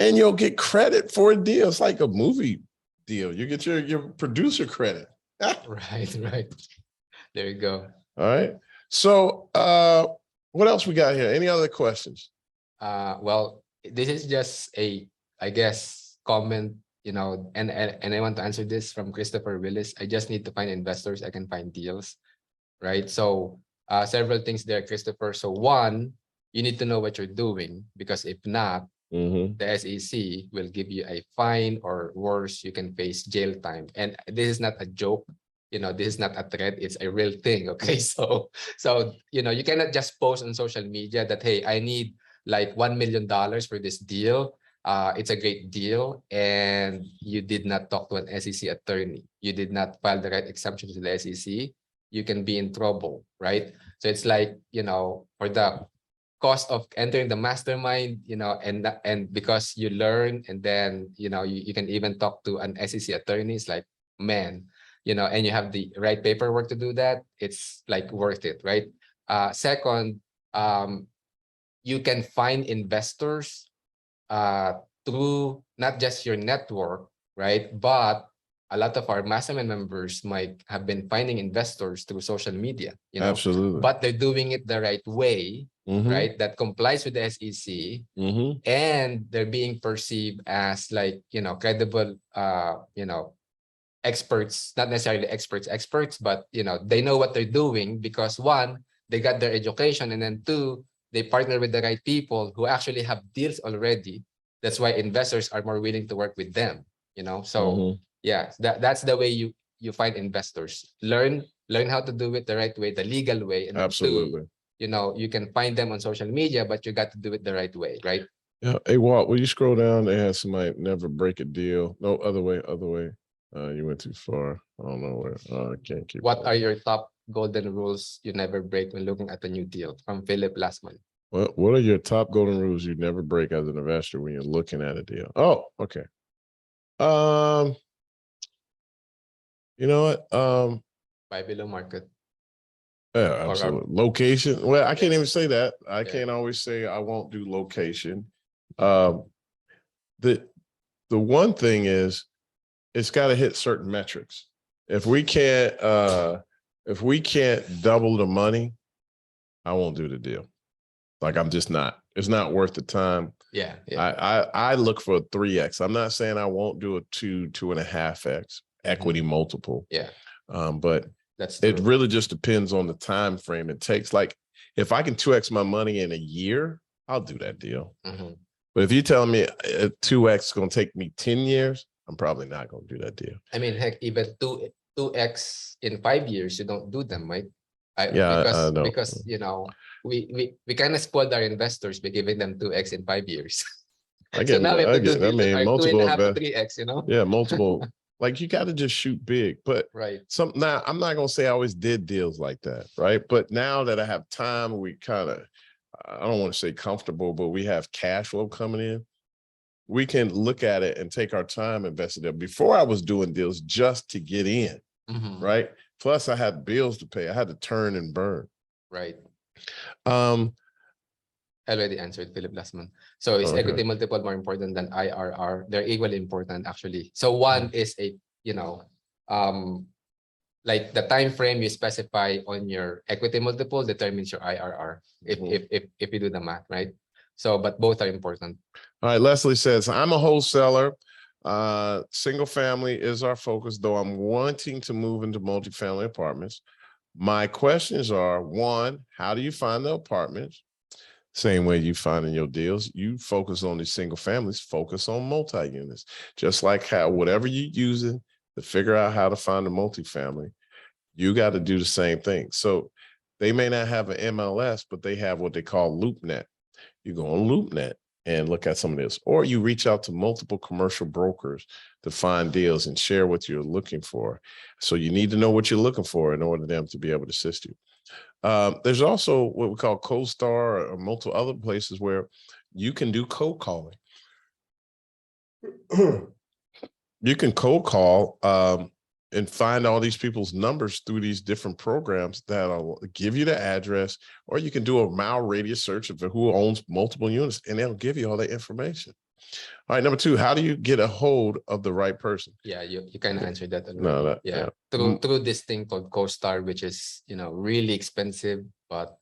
And you'll get credit for a deal. It's like a movie deal. You get your producer credit. Right. There you go. All right. So what else we got here? Any other questions? Well, this is just I guess, comment, and I want to answer this from Christopher Willis. I just need to find investors. I can find deals, right? So several things there, Christopher. So one, you need to know what you're doing, because if not, the SEC will give you a fine, or worse, you can face jail time. And this is not a joke. This is not a threat. It's a real thing. Okay. So, you cannot just post on social media that, hey, I need like $1 million for this deal. It's a great deal. And you did not talk to an SEC attorney. You did not file the right exemption to the SEC. You can be in trouble, right? So it's like, for the cost of entering the mastermind, and because you learn, and then, you can even talk to an SEC attorney. It's like, man, and you have the right paperwork to do that. It's like worth it, right? Second, you can find investors through not just your network, right? But a lot of our mastermind members might have been finding investors through social media, Absolutely. but they're doing it the right way, Mhm, right? That complies with the SEC, mhm. and they're being perceived as like, credible, experts, not necessarily experts, but they know what they're doing because one, they got their education, and then two, they partner with the right people who actually have deals already. That's why investors are more willing to work with them, so Mhm. yeah, that's the way you find investors. Learn how to do it the right way, the legal way, and then two, Absolutely. you can find them on social media, but you got to do it the right way, right? Yeah. Hey, Walt, will you scroll down? They had somebody never break a deal. No, other way, other way. You went too far. I don't know where. I can't keep. What going. are your top golden rules you never break when looking at a new deal? From Philip Lasman. What are your top golden rules you never break as an investor when you're looking at a deal? Oh, okay. You know what? Buy below market. Yeah, Or absolutely. Location. Well, I can't even say that. I Yeah. can't always say I won't do location. The one thing is it's got to hit certain metrics. If we can't double the money, I won't do the deal. Like I'm just not. It's not worth the time. Yeah. I look for a 3x. I'm not saying I won't do a 2.5x equity multiple. Yeah. But That's it true. really just depends on the time frame it takes. Like if I can 2x my money in a year, I'll do that deal. Mhm. But if you tell me a 2x is going to take me 10 years, I'm probably not going to do that deal. I mean, heck, even 2x in 5 years, you don't do them, right? Yeah, I know. Because we kind of spoiled our investors by giving them 2x in 5 years. I So get, now we have I to do get. I deals that mean, are multiple 2.5 to invest. 3x, Yeah, multiple. Like you got to just shoot big. But Right. now I'm not going to say I always did deals like that, right? But now that I have time, we kind of, I don't want to say comfortable, but we have cash flow coming in. We can look at it and take our time invested there. Before I was doing deals just to get in, Mhm. right? Plus I had bills to pay. I had to turn and burn. Right. Um, I already answered Philip Lasman. So is Okay. equity multiple more important than IRR? They're equally important actually. So one is like the time frame you specify on your equity multiple determines your IRR if you do the math, right? So, but both are important. All right, Leslie says, I'm a wholesaler. Single family is our focus, though I'm wanting to move into multifamily apartments. My questions are, one, how do you find the apartments? Same way you find in your deals, you focus on these single families, focus on multi-units. Just like how whatever you're using to figure out how to find a multifamily, you got to do the same thing. So they may not have an MLS, but they have what they call LoopNet. You go on LoopNet and look at some of this, or you reach out to multiple commercial brokers to find deals and share what you're looking for. So you need to know what you're looking for in order for them to be able to assist you. There's also what we call CoStar or multiple other places where you can do cold calling. You can cold call and find all these people's numbers through these different programs that'll give you the address, or you can do a mile radius search of who owns multiple units, and they'll give you all that information. All right, number two, how do you get a hold of the right person? Yeah, you kind of answered that already. No, yeah. Through this thing called CoStar, which is really expensive, but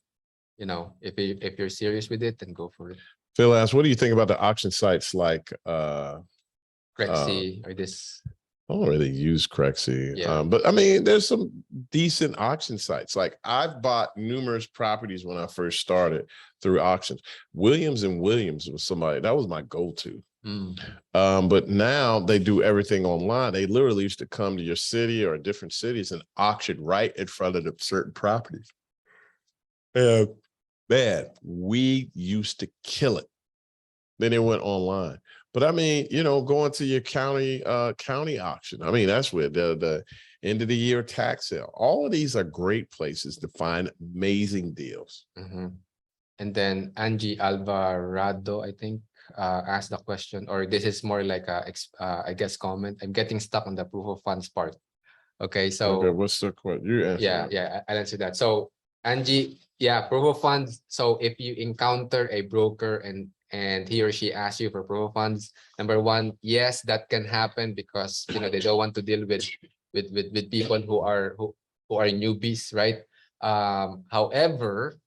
if you're serious with it, then go for it. Phil asks, what do you think about the auction sites like Crexy or this? I don't really use Crexy, Yeah. but I mean, there's some decent auction sites. Like I've bought numerous properties when I first started through auctions. Williams & Williams was somebody, that was my go-to. But now they do everything online. They literally used to come to your city or different cities and auction right in front of the certain properties. Man, we used to kill it. Then it went online. But I mean, going to your county auction. I mean, that's where the end of the year tax sale. All of these are great places to find amazing deals. And then Angie Alvarado, I think, asked the question, or this is more like a, I guess, comment. I'm getting stuck on the proof of funds part. Okay, so okay, what's the question? You answer. Yeah, I'll answer that. So Angie, yeah, proof of funds. So if you encounter a broker and and he or she asks you for proof of funds, number one, yes, that can happen because they don't want to deal with people who are newbies, right? However,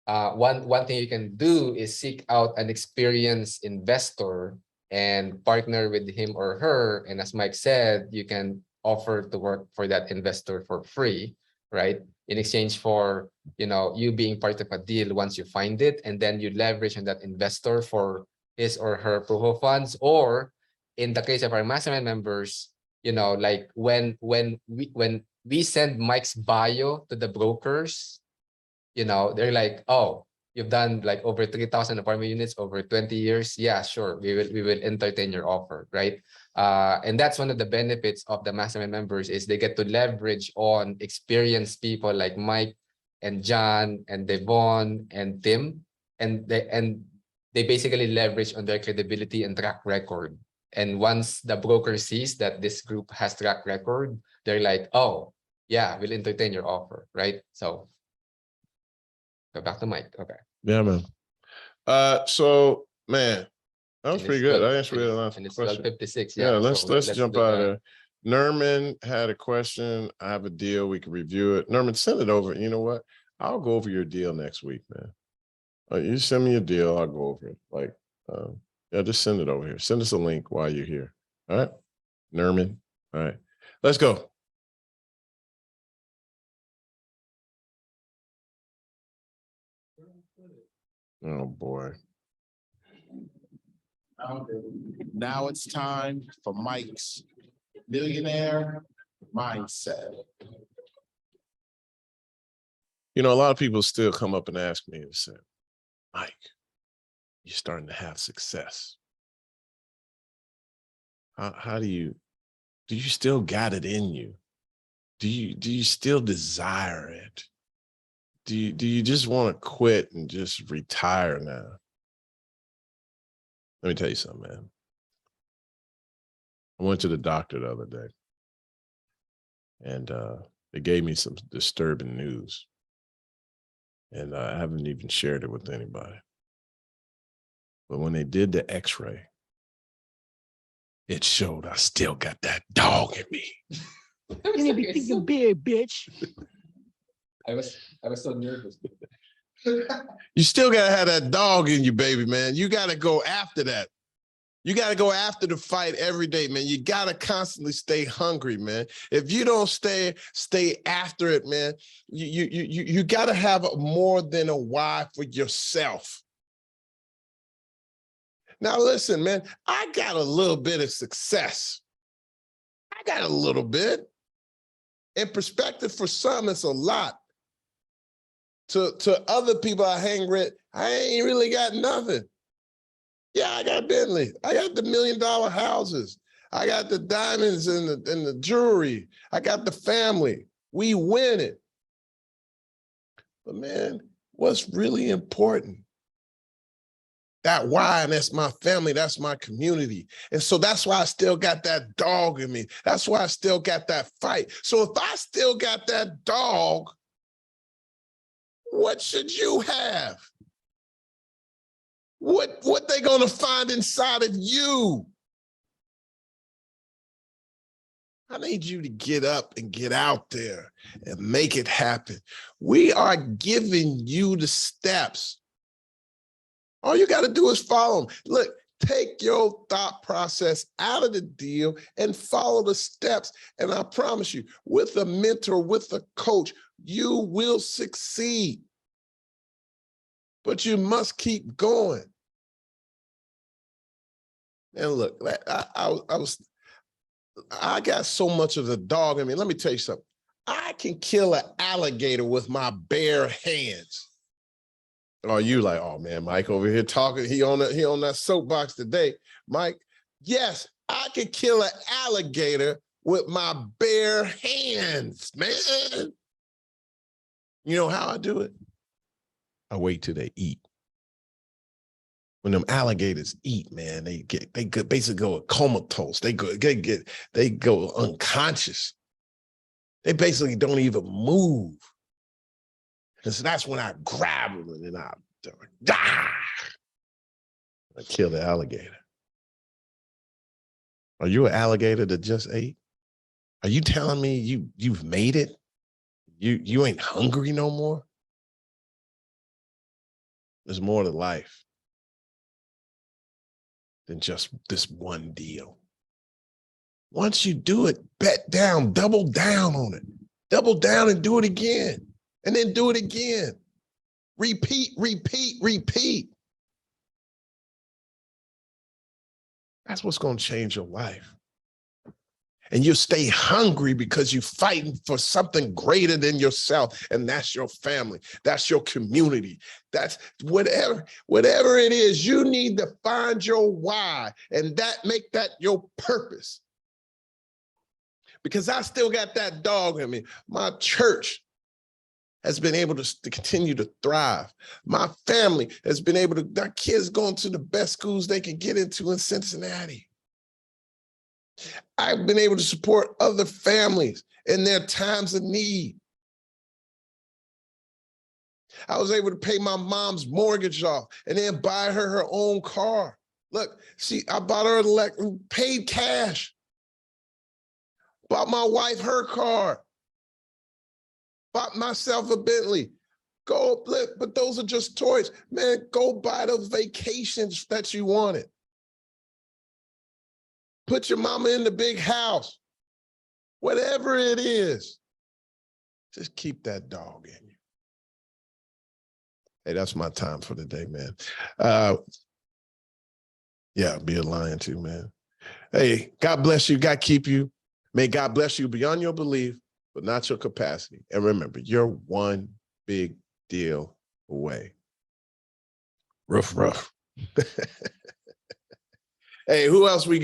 one thing you can do is seek out an experienced investor and partner with him or her. And as Mike said, you can offer to work for that investor for free, right? In exchange for, you being part of a deal once you find it, and then you leverage on that investor for his or her proof of funds. Or in the case of our mastermind members, like when we send Mike's bio to the brokers, they're like, oh, you've done like over 3,000 apartment units over 20 years. Yeah, sure. We will entertain your offer, right? And that's one of the benefits of the mastermind members is they get to leverage on experienced people like Mike and John and Devon and Tim. And they basically leverage on their credibility and track record. And once the broker sees that this group has track record, they're like, oh, yeah, we'll entertain your offer, right? So go back to Mike. Okay. Yeah, man. So, man, that was And pretty it's good. 12 I answered a lot and of it's questions. 12:56. Yeah, Yeah. let's So let's jump do out of the- there. Nerman had a question. I have a deal. We can review it. Nerman, send it over. You know what? I'll go over your deal next week, man. You send me a deal, I'll go over it. Like, yeah, just send it over here. Send us a link while you're here. All right, Nerman. All right, let's go. Oh boy. Now it's time for Mike's millionaire mindset. You know, a lot of people still come up and ask me and say, Mike, you're starting to have success. How do you still got it in you? Do you still desire it? Do you just want to quit and just retire now? Let me tell you something, man. I went to the doctor the other day, and they gave me some disturbing news. And I haven't even shared it with anybody. But when they did the x-ray, it showed I still got that dog in me. You need to be thinking big, bitch. I was so nervous. You still got to have that dog in you, baby, man. You got to go after that. You got to go after the fight every day, man. You got to constantly stay hungry, man. If you don't stay after it, man, you got to have more than a why for yourself. Now, listen, man, I got a little bit of success. I got a little bit. In perspective, for some, it's a lot. To other people I hang with, I ain't really got nothing. Yeah, I got Bentley. I got the $1 million houses. I got the diamonds and the jewelry. I got the family. We win it. But man, what's really important? That why, and that's my family, that's my community. And so that's why I still got that dog in me. That's why I still got that fight. So if I still got that dog, what should you have? What they gonna find inside of you? I need you to get up and get out there and make it happen. We are giving you the steps. All you got to do is follow them. Look, take your thought process out of the deal and follow the steps. And I promise you, with a mentor, with a coach, you will succeed. But you must keep going. And look, I got so much of the dog in me. Let me tell you something. I can kill an alligator with my bare hands. Oh, you like, oh man, Mike over here talking. He on that soapbox today. Mike, yes, I can kill an alligator with my bare hands, man. You know how I do it? I wait till they eat. When them alligators eat, man, they basically go comatose. They go unconscious. They basically don't even move. And so that's when I grab them and then I die. I killed the alligator. Are you an alligator that just ate? Are you telling me you've made it? You ain't hungry no more? There's more to life than just this one deal. Once you do it, bet down, double down on it. Double down and do it again. And then do it again. Repeat, repeat, repeat. That's what's going to change your life. And you stay hungry because you're fighting for something greater than yourself. And that's your family. That's your community. That's whatever it is, you need to find your why and make that your purpose. Because I still got that dog in me. My church has been able to continue to thrive. My family has been able to, our kids going to the best schools they can get into in Cincinnati. I've been able to support other families in their times of need. I was able to pay my mom's mortgage off and then buy her own car. Look, see, I bought her paid cash. Bought my wife her car. Bought myself a Bentley. But those are just toys. Man, go buy those vacations that you wanted. Put your mama in the big house. Whatever it is, just keep that dog in you. Hey, that's my time for the day, man. Yeah, be a lion too, man. Hey, God bless you. God keep you. May God bless you beyond your belief, but not your capacity. And remember, you're one big deal away. Rough. Hey, who else we got?